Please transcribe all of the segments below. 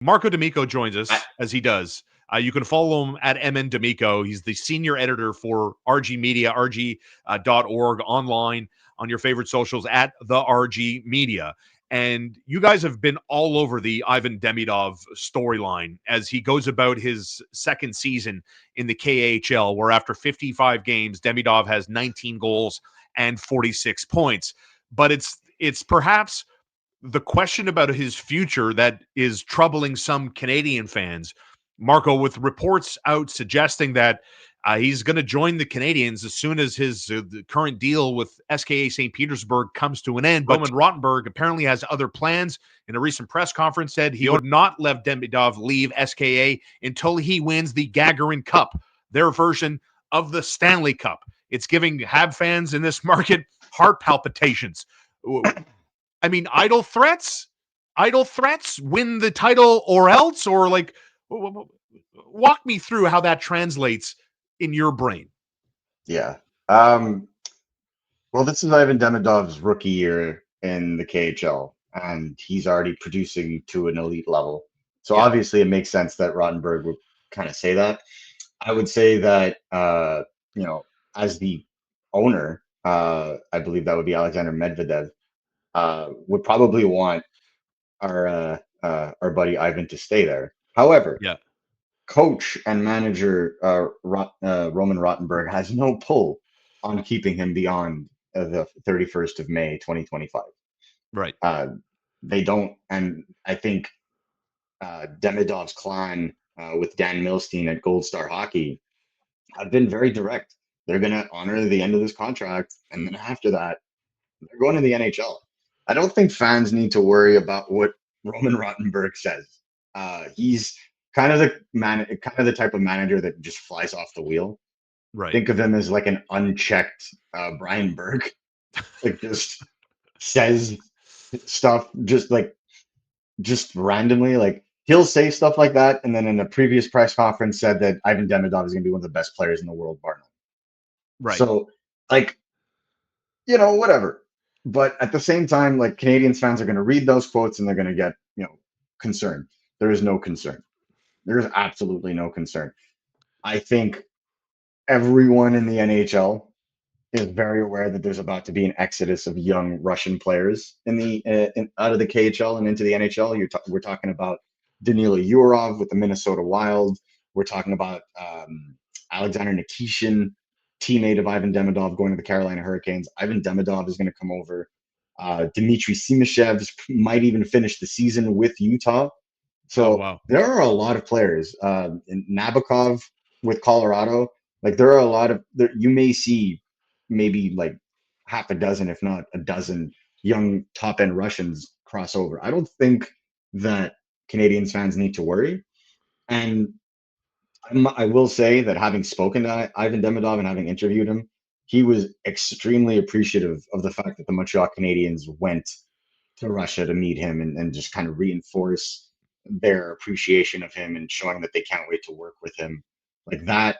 Marco D'Amico joins I, us, as he does. You can follow him at MN D'Amico. He's the senior editor for RG Media, rg.org, online on your favorite socials at the RG Media. And you guys have been all over the Ivan Demidov storyline as he goes about his second season in the KHL, where after 55 games, Demidov has 19 goals and 46 points. But it's perhaps the question about his future that is troubling some Canadian fans. Marco, with reports out suggesting that he's going to join the Canadiens as soon as his the current deal with SKA St. Petersburg comes to an end. But Rotenberg apparently has other plans. In a recent press conference, said he would not let Demidov leave SKA until he wins the Gagarin Cup, their version of the Stanley Cup. It's giving Hab fans in this market heart palpitations. I mean, idle threats, win the title or else, or like, walk me through how that translates in your brain. yeah. Well, this is Ivan Demidov's rookie year in the KHL, and he's already producing to an elite level. So Yeah. obviously, it makes sense that Rotenberg would kind of say that. I would say that, as the owner, I believe that would be Alexander Medvedev, would probably want our buddy Ivan to stay there. However, Yeah. coach and manager Roman Rottenberg has no pull on keeping him beyond the 31st of May, 2025. Right. Uh, they don't, and I think Demidov's clan with Dan Milstein at Gold Star Hockey have been very direct. They're going to honor the end of this contract, and then after that, they're going to the NHL. I don't think fans need to worry about what Roman Rottenberg says. He's kind of the type of manager that just flies off the wheel. Right. Think of him as like an unchecked Brian Burke, like just says stuff just randomly. Like he'll say stuff like that, and then in a previous press conference said that Ivan Demidov is going to be one of the best players in the world, bar none. Right. So, like, whatever. But at the same time, like Canadians fans are going to read those quotes and they're going to get, concerned. There is no concern. There is absolutely no concern. I think everyone in the NHL is very aware that there's about to be an exodus of young Russian players out of the KHL and into the NHL. We're talking about Danila Yurov with the Minnesota Wild. We're talking about Alexander Nikishin, teammate of Ivan Demidov, going to the Carolina Hurricanes. Ivan Demidov is going to come over. Dmitry Simashev might even finish the season with Utah. So there are a lot of players. Nabokov with Colorado. Like there are a lot of you may see maybe like half a dozen, if not a dozen, young top end Russians cross over. I don't think that Canadians fans need to worry. And I will say that having spoken to Ivan Demidov and having interviewed him, he was extremely appreciative of the fact that the Montreal Canadiens went to Russia to meet him and just kind of reinforce their appreciation of him and showing that they can't wait to work with him. Like that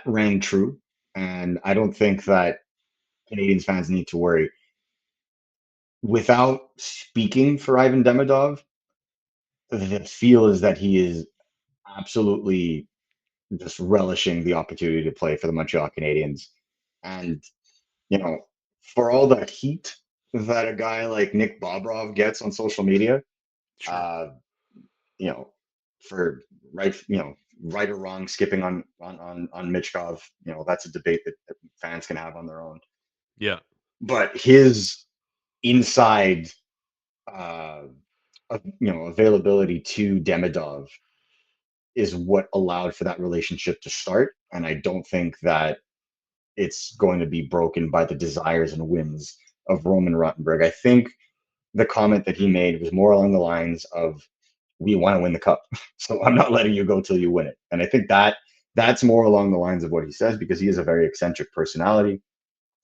rang true. And I don't think that Canadians fans need to worry. Without speaking for Ivan Demidov, the feel is that he is absolutely just relishing the opportunity to play for the Montreal Canadiens. And, you know, for all the heat that a guy like Nick Bobrov gets on social media, you know, for right or wrong, skipping on Michkov, that's a debate that fans can have on their own. Yeah. But his inside, availability to Demidov is what allowed for that relationship to start. And I don't think that it's going to be broken by the desires and whims of Roman Rottenberg. I think the comment that he made was more along the lines of, we want to win the cup, so I'm not letting you go till you win it. And I think that's more along the lines of what he says, because he is a very eccentric personality.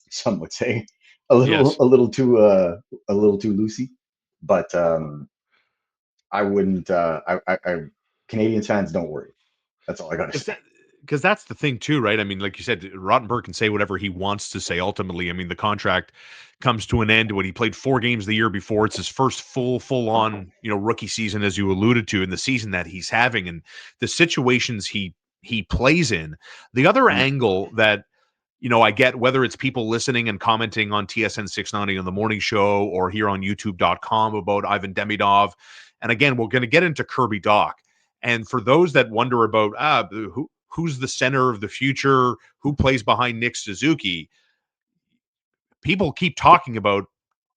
Some would say a little too loosey, but I wouldn't. Canadian fans, don't worry. That's all I got to say. because that's the thing too, right? I mean, like you said, Rotenberg can say whatever he wants to say. Ultimately, I mean, the contract comes to an end when he played 4 games the year before. It's his first full on, rookie season, as you alluded to, in the season that he's having and the situations he plays in. The other Mm. angle that I get, whether it's people listening and commenting on TSN 690 on the morning show or here on YouTube.com about Ivan Demidov. And again, we're going to get into Kirby Doc. And for those that wonder about who's the center of the future, who plays behind Nick Suzuki, people keep talking about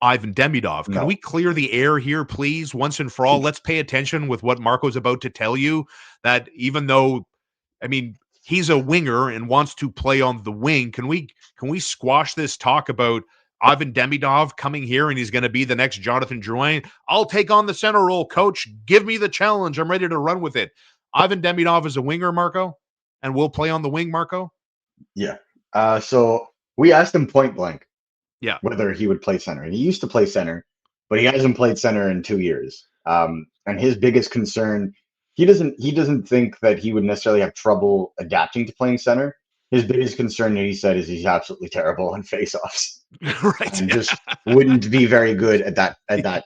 Ivan Demidov. Can we No. clear the air here, please, once and for all? Let's pay attention with what Marco's about to tell you. That even though, I mean, he's a winger and wants to play on the wing, can we squash this talk about Ivan Demidov coming here and he's going to be the next Jonathan Drouin? I'll take on the center role, coach. Give me the challenge. I'm ready to run with it. Ivan Demidov is a winger, Marco, and will play on the wing, Marco. Yeah. So we asked him point blank Yeah. whether he would play center. And he used to play center, but he hasn't played center in 2 years. And his biggest concern, he doesn't think that he would necessarily have trouble adapting to playing center. His biggest concern that he said is he's absolutely terrible on faceoffs Right. and just wouldn't be very good at that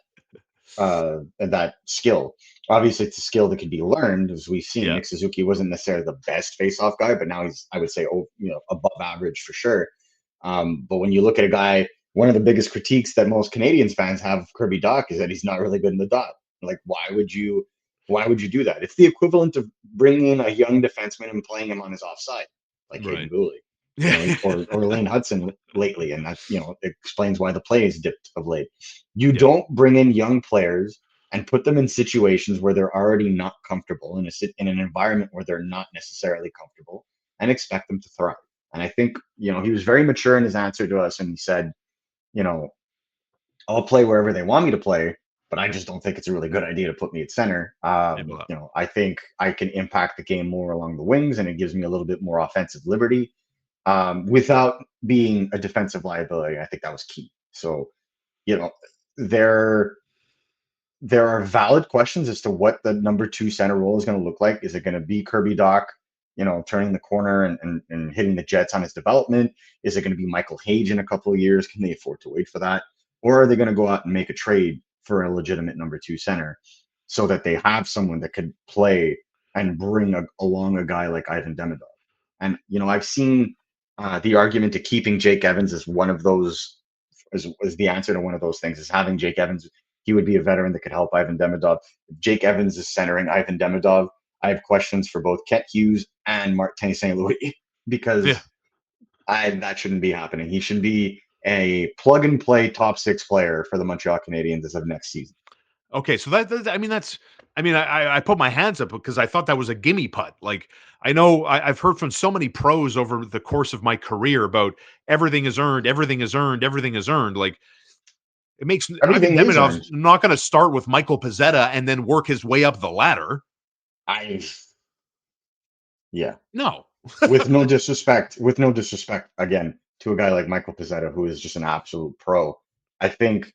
skill. Obviously, it's a skill that can be learned, as we've seen. Yeah. Nick Suzuki wasn't necessarily the best face-off guy, but now he's, I would say, above average for sure. But when you look at a guy, one of the biggest critiques that most Canadians fans have of Kirby Doc is that he's not really good in the dot. Like, why would you do that? It's the equivalent of bringing in a young defenseman and playing him on his offside, like Hayden Right. Gooley, Yeah. or Lane Hudson lately, and that it explains why the play has dipped of late. You Yeah. don't bring in young players and put them in situations where they're already not comfortable in an environment where they're not necessarily comfortable and expect them to thrive. And I think, he was very mature in his answer to us, and he said, you know, I'll play wherever they want me to play, but I just don't think it's a really good idea to put me at center. I think I can impact the game more along the wings, and it gives me a little bit more offensive liberty without being a defensive liability. I think that was key. So, you know, there there are valid questions as to what the number two center role is going to look like. Is it going to be Kirby Doc, turning the corner and hitting the Jets on his development? Is it going to be Michael Hage in a couple of years? Can they afford to wait for that? Or are they going to go out and make a trade for a legitimate number two center so that they have someone that could play and bring along a guy like Ivan Demidov? And, I've seen the argument to keeping Jake Evans as one of those, as the answer to one of those things, is having Jake Evans. He would be a veteran that could help Ivan Demidov. If Jake Evans is centering Ivan Demidov, I have questions for both Kent Hughes and Martin St. Louis Yeah. because that shouldn't be happening. He should be a plug and play top six player for the Montreal Canadiens as of next season. Okay, so I put my hands up because I thought that was a gimme putt. Like I know I've heard from so many pros over the course of my career about everything is earned, everything is earned, everything is earned. Like it makes Ivan Everything is Demidov's earned. not going to start with Michael Pezzetta and then work his way up the ladder. I Yeah. No. With no disrespect again to a guy like Michael Pezzetta, who is just an absolute pro. I think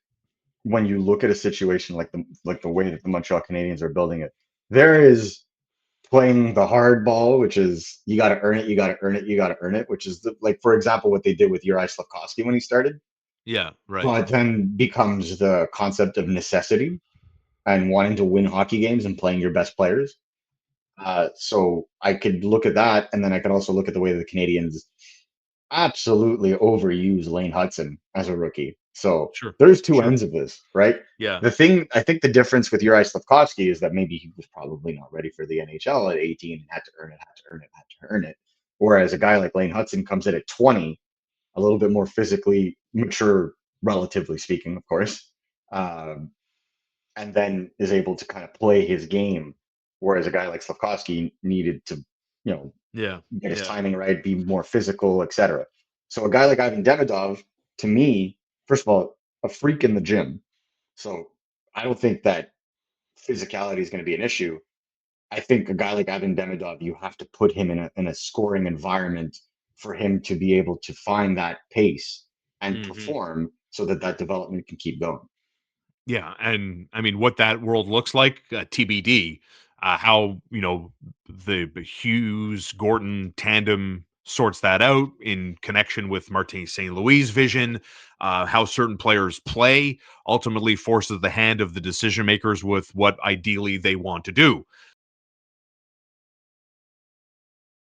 when you look at a situation like the way that the Montreal Canadiens are building it, there is playing the hard ball, which is you got to earn it, you got to earn it, you got to earn it, which is like for example what they did with Uri Slavkovsky when he started, Yeah, right. but then becomes the concept of necessity and wanting to win hockey games and playing your best players. So I could look at that, and then I could also look at the way that the Canadians absolutely overuse Lane Hudson as a rookie. So Sure. there's two Sure. ends of this, right? Yeah. The thing I think the difference with Uri Slavkovsky is that maybe he was probably not ready for the NHL at 18 and had to earn it, had to earn it, had to earn it. Whereas a guy like Lane Hudson comes in at 20, a little bit more physically mature, relatively speaking, of course, um, and then is able to kind of play his game. Whereas a guy like Slavkovsky needed to, you know, Yeah. get his Yeah. timing right, be more physical, etc. So a guy like Ivan Demidov, to me, first of all, a freak in the gym. So I don't think that physicality is going to be an issue. I think a guy like Ivan Demidov, you have to put him in a scoring environment for him to be able to find that pace and Mhm. perform so that that development can keep going. Yeah, and I mean, what that world looks like, TBD. How, the Hughes Gorton tandem sorts that out in connection with Martin St. Louis' vision, how certain players play ultimately forces the hand of the decision makers with what ideally they want to do.